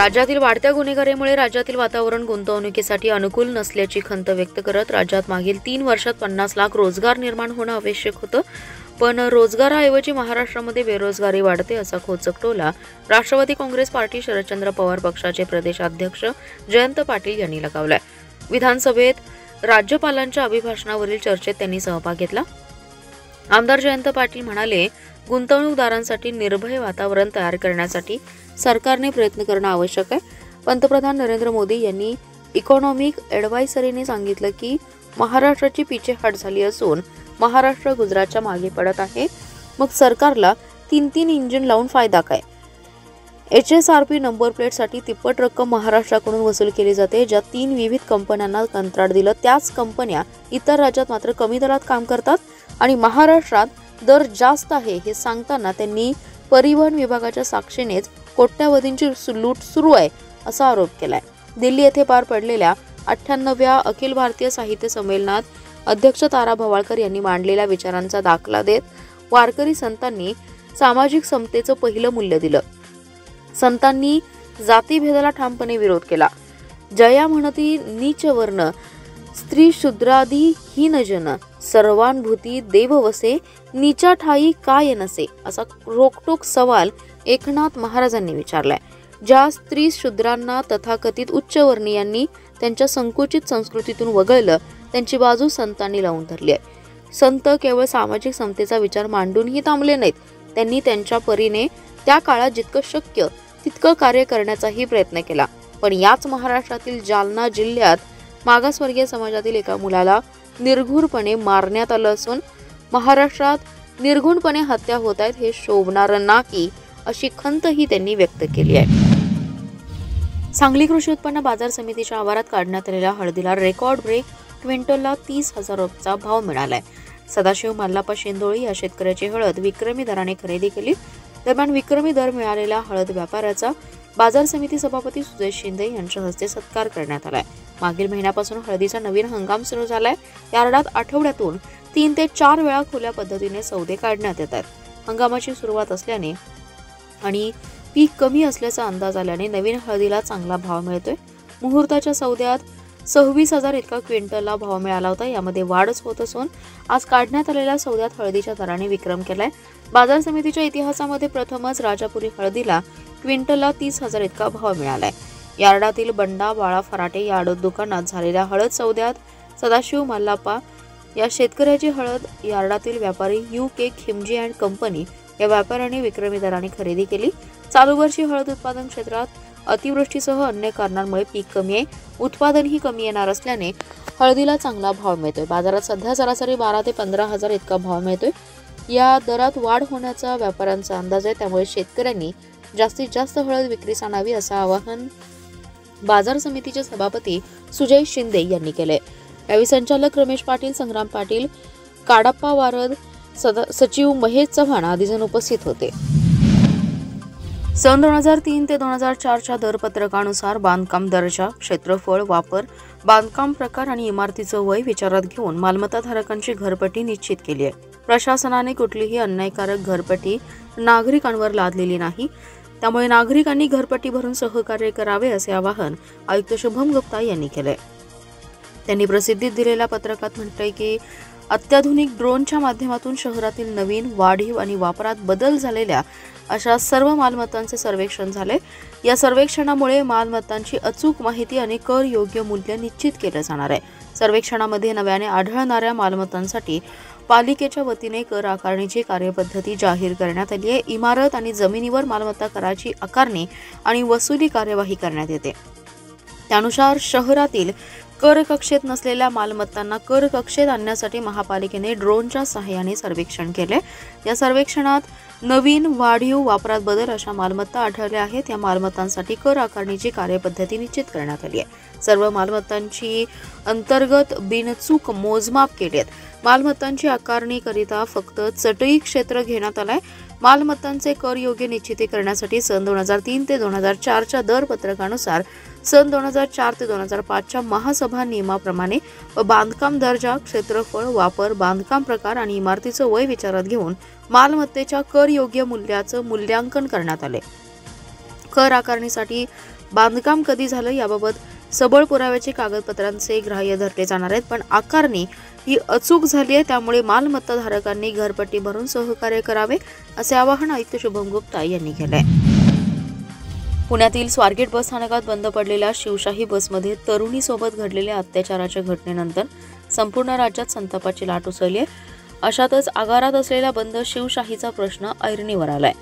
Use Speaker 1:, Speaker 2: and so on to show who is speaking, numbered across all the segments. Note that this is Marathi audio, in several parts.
Speaker 1: राज्यातील वाढत्या गुन्हेगारीमुळे राज्यातील वातावरण गुंतवणुकीसाठी अनुकूल नसल्याची खंत व्यक्त करत राज्यात मागील 3 वर्षात 50 लाख रोजगार निर्माण होणं आवश्यक होतं, पण रोजगाराऐवजी महाराष्ट्रामध्ये बेरोजगारी वाढते असा खोचक टोला राष्ट्रवादी काँग्रेस पार्टी शरदचंद्र पवार पक्षाचे प्रदेशाध्यक्ष जयंत पाटील यांनी लगावलाय। विधानसभेत राज्यपालांच्या अभिभाषणावरील चर्चेत त्यांनी सहभाग घेतला। आमदार जयंत पाटील म्हणाले, गुंतवणूकदारांसाठी निर्भय वातावरण तयार करण्यासाठी सरकारने प्रयत्न करणं आवश्यक आहे। पंतप्रधान नरेंद्र मोदी यांनी इकॉनॉमिक ॲडवायझरीने सांगितलं की महाराष्ट्राची पिछेहाट झाली असून महाराष्ट्र गुजरातच्या मागे पडत आहे। मग सरकारला 3 इंजिन लावून फायदा काय? HSRP नंबर प्लेटसाठी तिप्पट रक्कम महाराष्ट्राकडून वसूल केली जाते। ज्या 3 विविध कंपन्यांना कंत्राट दिलं त्याच कंपन्या इतर राज्यात मात्र कमी दरात काम करतात आणि महाराष्ट्रात दर जास्त आहे हे सांगताना त्यांनी परिवहन विभागाच्या साक्षीनेच कोट्यावधींची लूट सुरू आहे असा आरोप केलाय। दिल्ली येथे पार पडलेल्या 98व्या अखिल भारतीय साहित्य संमेलनात अध्यक्ष तारा भवाळकर यांनी मांडलेल्या विचारांचा दाखला देत वारकरी संतांनी सामाजिक समतेचं पहिलं मूल्य दिलं। संतांनी जातीभेदाला ठामपणे विरोध केला। जया म्हणती नीच वर्ण स्त्री शूद्रादी हीन जन सर्वानुभूती देव वसे नीचा ठाई काय नसे असा रोखटोक सवाल एकनाथ महाराजांनी विचारलाय। ज्या स्त्री शूद्रांना तथाकथित उच्चवर्णीयांनी त्यांच्या संकुचित संस्कृतीतून वगळलं त्यांची बाजू संतांनी लावून धरली आहे। संत केवळ सामाजिक समतेचा विचार मांडूनही थांबले नाहीत, त्यांनी त्यांच्या परीने त्या काळात जितकं शक्य तितकं कार्य करण्याचाही प्रयत्न केला। पण याच महाराष्ट्रातील जालना जिल्ह्यात मागासवर्गीय समाजातील एका मुलाला निर्घृणपणे मारण्यात आलं असून महाराष्ट्रात निर्घृणपणे हत्या होत आहेत हे शोभणारं नाही अशी खंतही त्यांनी व्यक्त केली आहे। सांगली कृषी उत्पन्न बाजार समितीच्या आवारात काढण्यात आलेल्या हळदीला रेकॉर्ड ब्रेक क्विंटलला 30,000 रुपयाचा भाव मिळालाय। सदाशिव मल्लाप्पा शेंदोळी या शेतकऱ्याची हळद विक्रमी दराने खरेदी केली। दरम्यान विक्रमी दर मिळालेल्या हळद व्यापाऱ्याचा बाजार समिती सभापती सुजय शिंदे यांच्या हस्ते सत्कार करण्यात आलाय। मागील महिन्यापासून हळदीचा नवीन हंगाम सुरू झालाय। यार्डात आठवड्यातून 3 ते 4 वेळा खुल्या पद्धतीने सौदे काढण्यात येतात। हंगामाची सुरुवात असल्याने आणि पीक कमी असल्याचा अंदाज आल्याने नवीन हळदीला चांगला भाव मिळतोय। मुहूर्ताच्या सौद्यात 26,000 इतका क्विंटलला भाव मिळाला होता। यामध्ये वाढच होत असून आज काढण्यात आलेल्या सौद्यात हळदीच्या दराने विक्रम केलाय। बाजार समितीच्या इतिहासामध्ये प्रथमच राजापुरी हळदीला क्विंटलला 30,000 इतका भाव मिळालाय। यार्डातील बंडा बाळा फराटे या आडत दुकानात झालेल्या हळद सौद्यात सदाशिव मल्लाप्पा या शेतकऱ्याची हळद यार्डातील व्यापारी UK खिमजी अँड कंपनी या व्यापाऱ्याने विक्रमी दराने खरेदी केली। चालू वर्षी हळद उत्पादन क्षेत्रात अतिवृष्टीसह अन्य कारणांमुळे पीक कमी आहे, उत्पादनही कमी येणार असल्याने हळदीला चांगला भाव मिळतोय। बाजारात सध्या सरासरी 12 ते 15,000 इतका भाव मिळतोय। या दरात वाढ होण्याचा व्यापाऱ्यांचा अंदाज आहे, त्यामुळे शेतकऱ्यांनी जास्तीत जास्त हळद विक्रीस आणावी असं आवाहन बाजार समितीचे सभापती सुजय शिंदे यांनी केले। यावेळी संचालक रमेश पाटील, संग्राम पाटील, काडाप्पा वारद, सचिव महेश चव्हाण आदी जण उपस्थित होते। सन 2003 ते 2004च्या दरपत्रकानुसार बांधकाम दर्जा, क्षेत्रफळ, वापर, बांधकाम प्रकार आणि इमारतीचं वय विचारात घेऊन मालमत्ताधारकांची घरपट्टी निश्चित केली आहे। प्रशासनाने कुठलीही अन्यायकारक घरपट्टी नागरिकांवर लादलेली नाही, त्यामुळे नागरिकांनी घरपट्टी भरून सहकार्य करावे असे आवाहन आयुक्त शुभम गुप्ता यांनी केले। त्यांनी प्रसिद्धीत दिलेल्या पत्रकात म्हटलंय की अत्याधुनिक ड्रोनच्या माध्यमातून शहरातील नवीन, वाढीव आणि वापरात बदल झालेल्या अशा सर्व मालमत्तांचे सर्वेक्षण झाले। या सर्वेक्षणामुळे मालमत्तांची अचूक माहिती आणि कर योग्य मूल्य निश्चित केले जाणार आहे। सर्वेक्षणामध्ये नव्याने आढळणाऱ्या मालमत्तांसाठी पालिकेच्या वतीने कर आकारणीची कार्यपद्धती जाहीर करण्यात आली आहे। इमारत आणि जमिनीवर मालमत्ता कराची आकारणी आणि वसुली कार्यवाही करण्यात येते। त्यानुसार शहरातील कर कक्षेत नसलेल्या मालमत्तांना कर कक्षेत आणण्यासाठी महापालिकेने ड्रोनच्या सहाय्याने सर्वेक्षण केले। या सर्वेक्षणात नवीन, वाढीव, वापरात बदल अशा मालमत्ता आढळल्या आहेत। या मालमत्तांसाठी कर आकारणीची कार्यपद्धती निश्चित करण्यात आली आहे। सर्व मालमत्तांची अंतर्गत बिनचूक मोजमाप केली आहेत। मालमत्तांची आकारणीकरिता फक्त चटई क्षेत्र घेण्यात आलंय। मालमत्तांचे कर योग्य निश्चिती करण्यासाठी सन 2003 ते 2004च्या दरपत्रकानुसार सन 2004 ते 2005च्या महासभा नियमाप्रमाणे व बांधकाम दर्जा, क्षेत्रफळ, वापर, बांधकाम प्रकार आणि इमारतीचं वय विचारात घेऊन मालमत्तेच्या कर योग्य मूल्याचं मूल्यांकन करण्यात आले। कर आकारणीसाठी बांधकाम कधी झालं याबाबत सबळ पुराव्याचे कागदपत्रांचे ग्राह्य धरले जाणार आहेत, पण आकारणी ही अचूक झाली आहे, त्यामुळे मालमत्ता धारकांनी घरपट्टी भरून सहकार्य करावे असे आवाहन आयुक्त शुभम गुप्ता यांनी केले. पुण्यातील स्वारगेट बस स्थानकात बंद पडलेल्या शिवशाही बसमध्ये तरुणीसोबत घडलेल्या अत्याचाराच्या घटनेनंतर संपूर्ण राज्यात संतापाची लाट उसळली आहे. अशातच आगारात असलेला बंद शिवशाहीचा प्रश्न ऐरणीवर आलाय.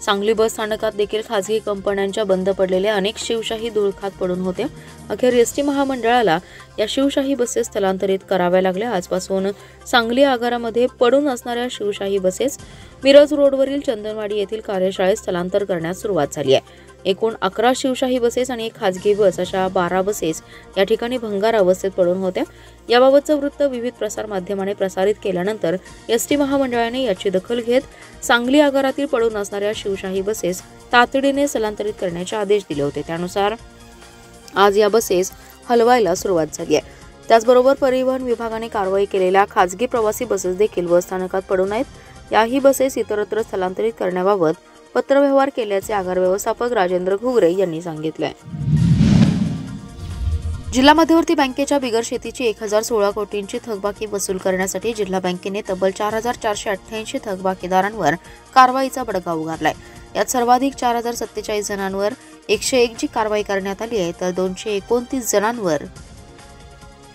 Speaker 1: सांगली बस स्थानकात देखील खासगी कंपन्यांच्या बंद पडलेल्या अनेक शिवशाही धुळखात पडून होत्या. अखेर एसटी महामंडळाला या शिवशाही बसेस स्थलांतरित कराव्या लागल्या. आजपासून सांगली आगारामध्ये पडून असणाऱ्या शिवशाही बसेस मिरज रोडवरील चंदनवाडी येथील कार्यशाळेत स्थलांतर करण्यास सुरुवात झाली आहे. एकूण 11 शिवशाही बसेस आणि एक खासगी बस अशा 12 बसेस या ठिकाणी भंगार अवस्थेत पडून होत्या. याबाबतचं वृत्त विविध प्रसार माध्यमाने प्रसारित केल्यानंतर एसटी महामंडळाने याची दखल घेत सांगली आगारातील पडून असणाऱ्या शिवशाही बसेस तातडीने स्थलांतरित करण्याचे आदेश दिले होते. त्यानुसार आज या बसेस हलवायला सुरुवात झाली आहे. त्याचबरोबर परिवहन विभागाने कारवाई केलेल्या खासगी प्रवासी बसेस देखील बस स्थानकात पडून आहेत. याही बसेस इतरत्र स्थलांतरित करण्याबाबत पत्रव्यवहार केल्याचे आगार व्यवस्थापक राजेंद्र घुगरे यांनी सांगितले. जिल्हा मध्यवर्ती बँकेच्या बिगर शेतीची 1016 कोटींची थकबाकी वसूल करण्यासाठी जिल्हा बँकेने तब्बल 4488 थकबाकीदारांवर कारवाईचा बडगा उगारलाय. यात सर्वाधिक 4047 जणांवर 101 ची कारवाई करण्यात आली आहे, तर 229 जणांवर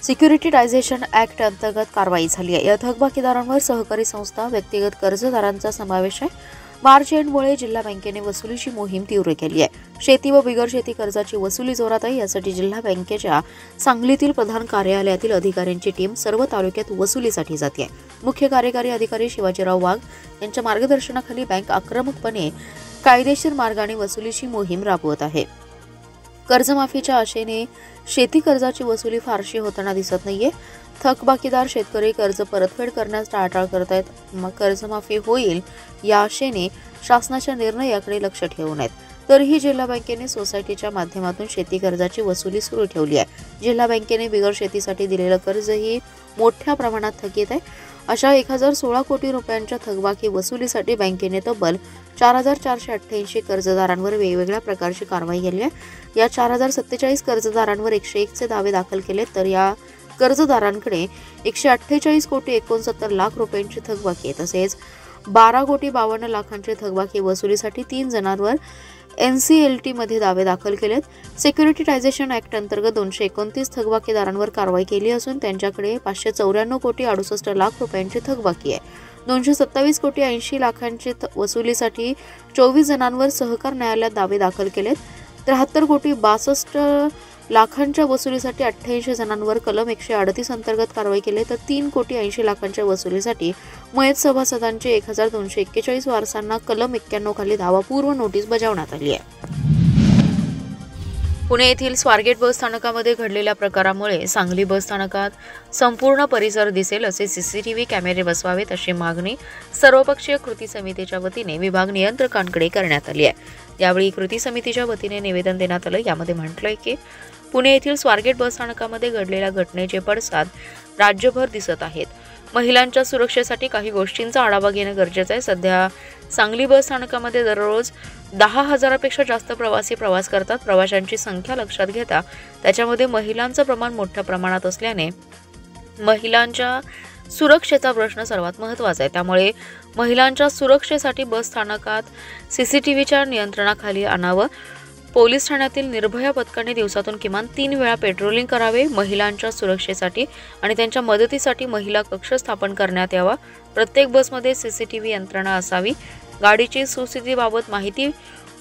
Speaker 1: सिक्युरिटीडायझेशन ऍक्ट अंतर्गत कारवाई झाली आहे. या थकबाकीदारांवर सहकारी संस्था, व्यक्तिगत कर्जदारांचा समावेश आहे. मार्च एंडमुळे जिल्हा बँकेने वसुलीची मोहीम तीव्र केली आहे. शेती व बिगर शेती कर्जाची वसुली जोरात आहे. यासाठी जिल्हा बँकेच्या सांगलीतील प्रधान कार्यालयातील अधिकाऱ्यांची टीम सर्व तालुक्यात वसुलीसाठी जाते. मुख्य कार्यकारी अधिकारी शिवाजीराव वाघ यांच्या मार्गदर्शनाखाली बँक आक्रमकपणे कायदेशीर मार्गाने वसुलीची मोहीम राबवत आहे. कर्जमाफीच्या आशेने शेती कर्जाची वसुली फारशी होताना दिसत नाहीये. थकबाकीदार शेतकरी कर्ज परतफेड करण्यास टाळाटाळ करतायत. कर्जमाफी होईल या आशेने शासनाच्या निर्णयाकडे लक्ष ठेवू नयेत. तरीही जिल्हा बँकेने सोसायटीच्या माध्यमातून शेती कर्जाची वसुली सुरू ठेवली आहे. जिल्हा बँकेने बिगर शेतीसाठी दिलेलं कर्जही मोठ्या प्रमाणात थकीत आहे. अशा 1016 कोटी रुपयांच्या थकबाकी वसुलीसाठी बँकेने तब्बल 4488 कर्जदारांवर वेगवेगळ्या प्रकारची कारवाई केली आहे. या 4047 कर्जदारांवर 101 चे दावे दाखल केले, तर या कर्जदारांकडे 148 कोटी 69 लाख रुपयांची थकबाकी आहे. तसेच 12 कोटी 52 लाखांची थकबाकी वसुलीसाठी 3 जणांवर NCLT मध्ये दावे दाखल केलेत. सिक्युरिटीडायझेशन ऍक्ट अंतर्गत 229 थकबाकीदारांवर कारवाई केली असून त्यांच्याकडे 594 कोटी 68 लाख रुपयांची थकबाकी आहे. 227 कोटी 80 लाखांची वसुलीसाठी 24 जणांवर सहकार न्यायालयात दावे दाखल केलेत. 73 कोटी 62 लाखांच्या वसुलीसाठी 88 जणांवर कलम 138 अंतर्गत कारवाई केली, तर 3 कोटी 80 लाखांच्या वसुलीसाठी मयत सभासदांचे 1241 वारसांना कलम 91 खाली दावापूर्व नोटीस बजावण्यात आली आहे. पुणे येथील स्वारगेट बस स्थानकामध्ये घडलेल्या प्रकारामुळे सांगली बस स्थानकात संपूर्ण परिसर दिसेल असे CCTV कॅमेरे बसवावेत अशी मागणी सर्वपक्षीय कृती समितीच्या वतीने विभाग नियंत्रकांकडे करण्यात आली आहे. यावेळी कृती समितीच्या वतीने निवेदन देण्यात आलं. यामध्ये म्हटलंय की पुणे येथील स्वारगेट बस स्थानकामध्ये घडलेल्या घटनेचे पडसाद राज्यभर दिसत आहेत. महिलांच्या सुरक्षेसाठी काही गोष्टींचा आढावा घेणं गरजेचं आहे. सध्या सांगली बस स्थानकामध्ये दररोज 10,000पेक्षा जास्त प्रवासी प्रवास करतात. प्रवाशांची संख्या लक्षात घेता त्याच्यामध्ये महिलांचं प्रमाण मोठ्या प्रमाणात असल्याने महिलांच्या सुरक्षेचा प्रश्न सर्वात महत्त्वाचा आहे. त्यामुळे महिलांच्या सुरक्षेसाठी बस स्थानकात CCTVच्या नियंत्रणाखाली आणावं. पोलीस ठाण्यातील निर्भया पथकाने दिवसातून किमान 3 वेळा पेट्रोलिंग करावे. महिलांच्या सुरक्षेसाठी आणि त्यांच्या मदतीसाठी महिला कक्ष स्थापन करण्यात यावा. प्रत्येक बसमध्ये CCTV यंत्रणा असावी. गाडीची सुस्थितीबाबत माहिती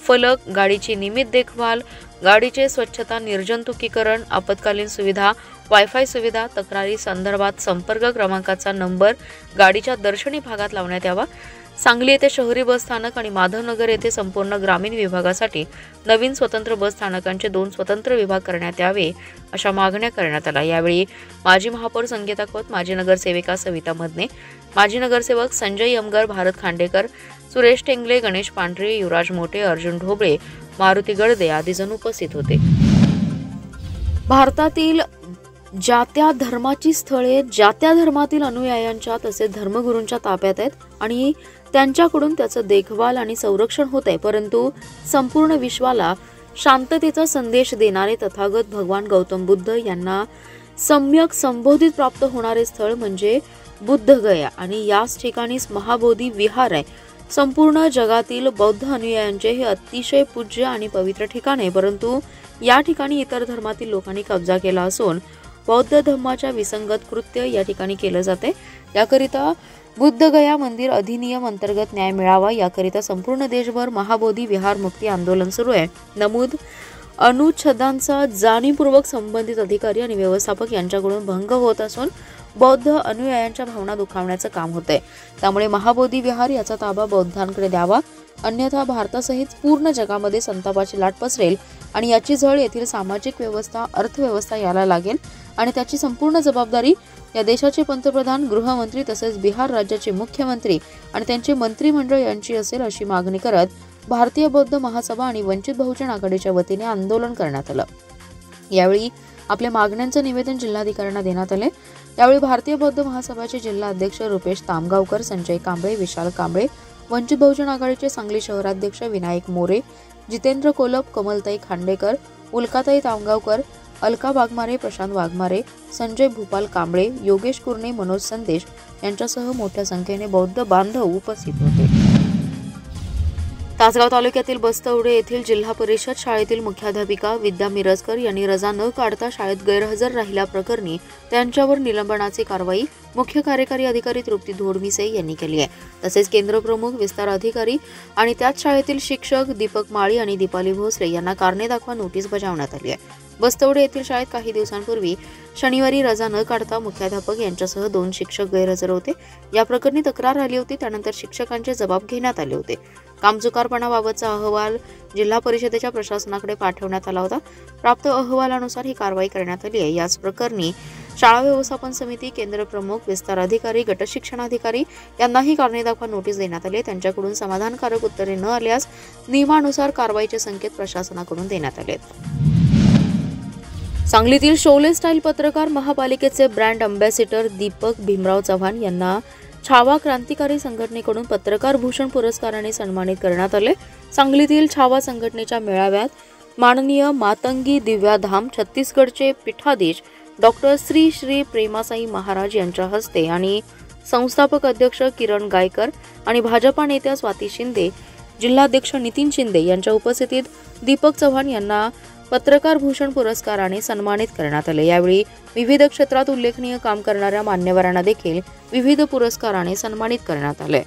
Speaker 1: फलक, गाडीची नियमित देखभाल, गाडीचे स्वच्छता, निर्जंतुकीकरण, आपत्कालीन सुविधा, वायफाय सुविधा, तक्रारी संदर्भात संपर्क क्रमांकाचा नंबर गाडीच्या दर्शनी भागात लावण्यात यावा. सांगली येथे शहरी बस स्थानक आणि माधवनगर येथे संपूर्ण ग्रामीण विभागासाठी नवीन स्वतंत्र बस स्थानकांचे 2 स्वतंत्र विभाग करण्यात यावे अशा मागण्या करण्यात आल्या. यावेळी माजी महापौर संगीता खोत, माजी नगरसेविका सविता मदने, माजी नगरसेवक संजय यमगर, भारत खांडेकर, सुरेश टेंगले, गणेश पांढरे, युवराज मोठे, अर्जुन ढोबळे, मारुती गडदे आदी जण उपस्थित होते. भारतातील ज्या त्या धर्माची स्थळे ज्या त्या धर्मातील अनुयायांच्या तसेच धर्मगुरूंच्या ताब्यात आहेत आणि त्यांच्याकडून त्याचं देखभाल आणि संरक्षण होत आहे. परंतु संपूर्ण विश्वाला शांततेचा संदेश देणारे तथागत भगवान गौतम बुद्ध यांना सम्यक संबोधित प्राप्त होणारे स्थळ म्हणजे बुद्धगया आणि याच ठिकाणीच महाबोधी विहार आहे। संपूर्ण जगातील बौद्ध अनुयायांचे हे अतिशय पूज्य आणि पवित्र ठिकाण आहे, परंतु या ठिकाणी इतर धर्मातील लोकांनी कब्जा केला असून बौद्ध धर्माच्या विसंगत कृत्य या ठिकाणी केले जाते। याकरिता बुद्धगया मंदिर अधिनियम अंतर्गत न्याय मिळावा याकरिता संपूर्ण देशभर महाबोधी विहार मुक्ती आंदोलन सुरू आहे। नमूद अनुच्छेदांचा जाणीवपूर्वक संबंधित अधिकारी आणि व्यवस्थापक यांच्याकडून भंग होत असून बौद्ध अनुयायांच्या भावना दुखावण्याचं काम होतंय। त्यामुळे महाबोधी विहार याचा ताबा बौद्धांकडे द्यावा, अन्यथा भारतासहित पूर्ण जगामध्ये संतापाची लाट पसरेल आणि याची झळ येथील सामाजिक व्यवस्था, अर्थव्यवस्था याला लागेल आणि त्याची संपूर्ण जबाबदारी या देशाचे पंतप्रधान, गृहमंत्री तसेच बिहार राज्याचे मुख्यमंत्री आणि त्यांचे मंत्रिमंडळ यांची असेल, अशी मागणी करत भारतीय बौद्ध महासभा आणि वंचित बहुजन आघाडीच्या वतीने आंदोलन करण्यात आलं। यावेळी आपल्या मागण्यांचं निवेदन जिल्हाधिकाऱ्यांना देण्यात आले। यावेळी भारतीय बौद्ध महासभाचे जिल्हा अध्यक्ष रुपेश तामगावकर, संजय कांबळे, विशाल कांबळे, वंचित बहुजन आघाडीचे सांगली शहराध्यक्ष विनायक मोरे, जितेंद्र कोलप, कमलताई खांडेकर, उल्काताई तामगावकर, अलका वाघमारे, प्रशांत वाघमारे, संजय भूपाल कांबळे, योगेश कुर्णे, मनोज संदेश यांच्यासह मोठ्या संख्येने बौद्ध बांधव उपस्थित होते। तासगाव तालुक्यातील बस्तवडे येथील जिल्हा परिषद शाळेतील मुख्याध्यापिका विद्या मिरजकर यांनी रजा न काढता शाळेत गैरहजर राहिल्याप्रकरणी त्यांच्यावर निलंबनाची कारवाई मुख्य कार्यकारी अधिकारी तृप्ती धोडमिसे यांनी केली आहे। तसेच केंद्र प्रमुख, विस्तार अधिकारी आणि त्याच शाळेतील शिक्षक दीपक माळी आणि दीपाली भोसले यांना कारणे दाखवा नोटीस बजावण्यात आली आहे। बस्तवडे येथील शाळेत काही दिवसांपूर्वी शनिवारी रजा न काढता मुख्याध्यापक यांच्यासह 2 शिक्षक गैरहजर होते। या प्रकरणी तक्रार आली होती, त्यानंतर शिक्षकांचे जबाब घेण्यात आले होते। कामचुकारपणाबाबतचा अहवाल जिल्हा परिषदेच्या प्रशासनाकडे पाठवण्यात आला होता। प्राप्त अहवालानुसार ही कारवाई करण्यात आली आहे। याच प्रकरणी शाळा व्यवस्थापन समिती, केंद्र प्रमुख, विस्तार अधिकारी, गट शिक्षणाधिकारी यांनाही कारणे दाखवा नोटीस देण्यात आली आहे। त्यांच्याकडून समाधानकारक उत्तरे न आल्यास नियमानुसार कारवाईचे संकेत प्रशासनाकडून देण्यात आले आहेत। सांगलीतील शोले स्टाईल पत्रकार महापालिकेचे ब्रँड अँबॅसेडर दीपक भीमराव चव्हाण यांना छावा क्रांतिकारी संघटनेकडून पत्रकार भूषण पुरस्काराने सन्मानित करण्यात आले। सांगलीतील छावा संघटनेच्या मेळाव्यात माननीय मातंगी दिव्याधाम छत्तीसगडचे पीठाधीश डॉक्टर श्री प्रेमासाई महाराज यांच्या हस्ते आणि संस्थापक अध्यक्ष किरण गायकर आणि भाजपा नेत्या स्वाती शिंदे, जिल्हाध्यक्ष नितीन शिंदे यांच्या उपस्थितीत दीपक चव्हाण यांना पत्रकार भूषण पुरस्काराने सन्मानित करण्यात आले। यावेळी विविध क्षेत्रात उल्लेखनीय काम करणाऱ्या मान्यवरांना देखील विविध पुरस्काराने सन्मानित करण्यात आले।